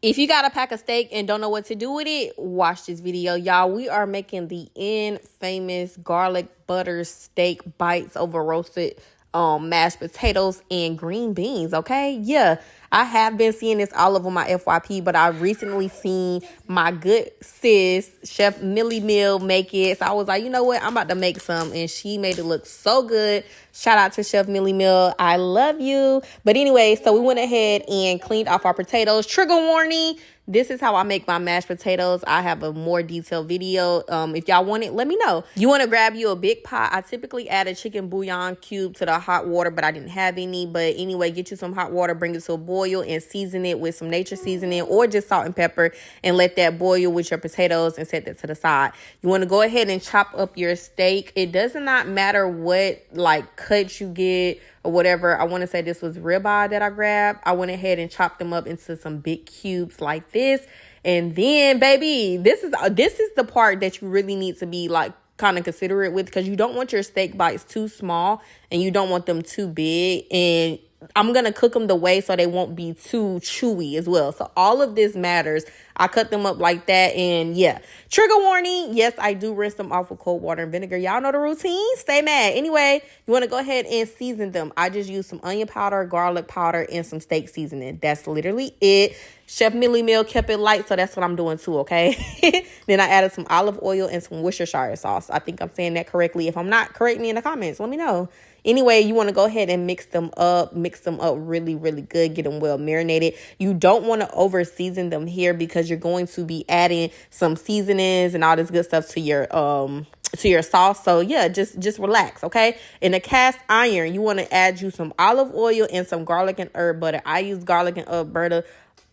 If you got a pack of steak and don't know what to do with it, watch this video, y'all. We are making the infamous garlic butter steak bites over roasted mashed potatoes and green beans, okay? Yeah, I have been seeing this all over my FYP, but I recently seen my good sis, Chef Millie Mill, make it. So I was like, you know what? I'm about to make some, and she made it look so good. Shout out to Chef Millie Mill. I love you. But anyway, so we went ahead and cleaned off our potatoes. Trigger warning. This is how I make my mashed potatoes. I have a more detailed video. If y'all want it, let me know. You want to grab you a big pot. I typically add a chicken bouillon cube to the hot water, but I didn't have any. But anyway, get you some hot water, bring it to a boil, and season it with some nature seasoning or just salt and pepper, and let that boil with your potatoes and set that to the side. You want to go ahead and chop up your steak. It does not matter what like cut you get or whatever. I want to say this was ribeye that I grabbed. I went ahead and chopped them up into some big cubes like this. And then, baby, this is the part that you really need to be like kind of considerate with, because you don't want your steak bites too small and you don't want them too big. And I'm going to cook them the way so they won't be too chewy as well. So all of this matters. I cut them up like that. And yeah, trigger warning. Yes, I do rinse them off with cold water and vinegar. Y'all know the routine. Stay mad. Anyway, you want to go ahead and season them. I just use some onion powder, garlic powder, and some steak seasoning. That's literally it. Chef Millie Mill kept it light, so that's what I'm doing too, okay? Then I added some olive oil and some Worcestershire sauce. I think I'm saying that correctly. If I'm not, correct me in the comments. Let me know. Anyway, you want to go ahead and mix them up really, really good. Get them well marinated. You don't want to over season them here because you're going to be adding some seasonings and all this good stuff to your sauce. So yeah, just relax, okay? In a cast iron, you want to add you some olive oil and some garlic and herb butter. I use garlic and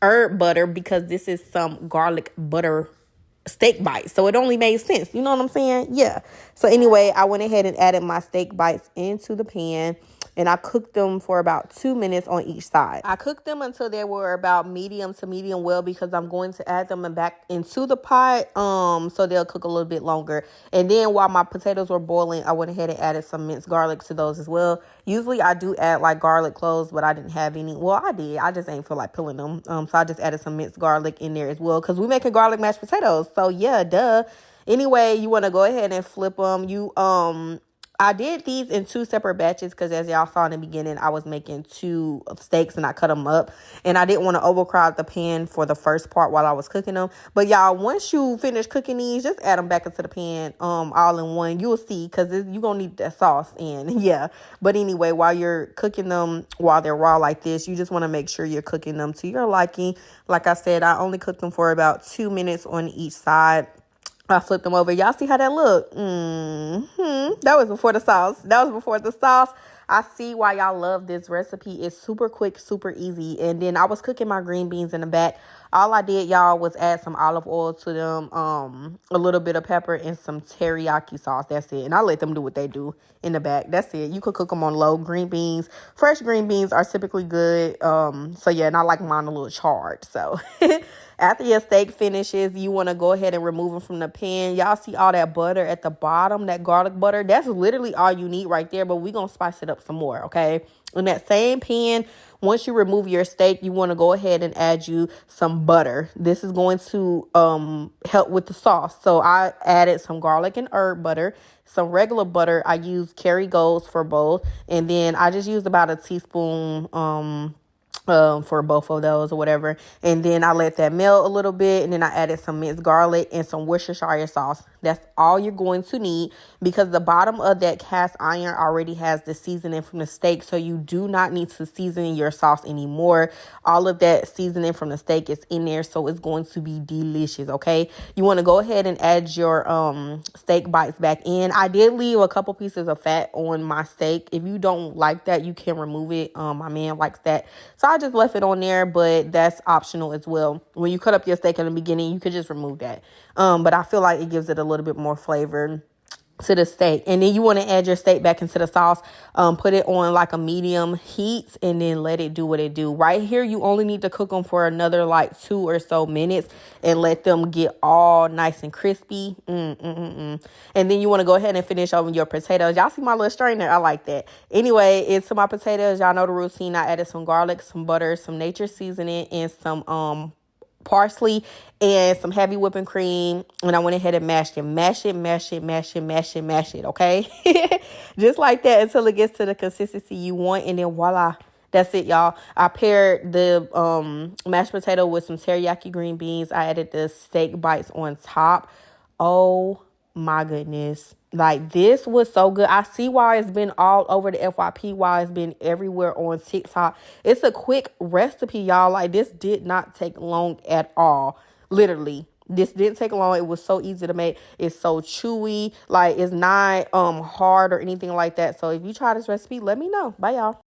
herb butter because this is some garlic butter steak bites, so it only made sense. You know what I'm saying? Yeah. So anyway, I went ahead and added my steak bites into the pan, and I cooked them for about 2 minutes on each side. I cooked them until they were about medium to medium well, because I'm going to add them back into the pot, so they'll cook a little bit longer. And then while my potatoes were boiling, I went ahead and added some minced garlic to those as well. Usually I do add like garlic cloves, but I didn't have any. Well, I did. I just ain't feel like peeling them. So I just added some minced garlic in there as well, because we making garlic mashed potatoes. So yeah, duh. Anyway, you want to go ahead and flip them. I did these in 2 separate batches because, as y'all saw in the beginning, I was making 2 steaks and I cut them up. And I didn't want to overcrowd the pan for the first part while I was cooking them. But y'all, once you finish cooking these, just add them back into the pan all in one. You'll see, because you're going to need that sauce in. Yeah. But anyway, while you're cooking them, while they're raw like this, you just want to make sure you're cooking them to your liking. Like I said, I only cooked them for about 2 minutes on each side. I flipped them over. Y'all see how that look? That was before the sauce. I see why y'all love this recipe. It's super quick, super easy. And then I was cooking my green beans in the back. All I did, y'all, was add some olive oil to them, a little bit of pepper, and some teriyaki sauce. That's it. And I let them do what they do in the back. That's it. You could cook them on low. Green beans, fresh green beans are typically good. So yeah, and I like mine a little charred. So after your steak finishes, you want to go ahead and remove them from the pan. Y'all see all that butter at the bottom, that garlic butter? That's literally all you need right there, but we're going to spice it up some more, okay? In that same pan, once you remove your steak, you want to go ahead and add you some butter. This is going to help with the sauce. So I added some garlic and herb butter, some regular butter. I use Kerrygold's for both. And then I just used about a teaspoon for both of those or whatever. And then I let that melt a little bit, and then I added some minced garlic and some Worcestershire sauce. That's all you're going to need, because the bottom of that cast iron already has the seasoning from the steak, so you do not need to season your sauce anymore. All of that seasoning from the steak is in there, so it's going to be delicious, okay? You want to go ahead and add your steak bites back in. I did leave a couple pieces of fat on my steak. If you don't like that, you can remove it. My man likes that, so I just left it on there, but that's optional as well. When you cut up your steak in the beginning, you could just remove that. But I feel like it gives it a little bit more flavor to the steak. And then you want to add your steak back into the sauce. Put it on like a medium heat, and then let it do what it do. Right here, you only need to cook them for another like 2 or so minutes and let them get all nice and crispy. And then you want to go ahead and finish over your potatoes. Y'all see my little strainer? I like that. Anyway, into my potatoes, y'all know the routine. I added some garlic, some butter, some nature seasoning, and some parsley and some heavy whipping cream, and I went ahead and mashed it. Mash it, okay? Just like that until it gets to the consistency you want, and then voila. That's it, y'all. I paired the mashed potato with some teriyaki green beans. I added the steak bites on top. Oh my goodness. Like, this was so good. I see why it's been all over the FYP, why it's been everywhere on TikTok. It's a quick recipe, y'all. Like, this did not take long at all. Literally. This didn't take long. It was so easy to make. It's so chewy. Like, it's not hard or anything like that. So if you try this recipe, let me know. Bye, y'all.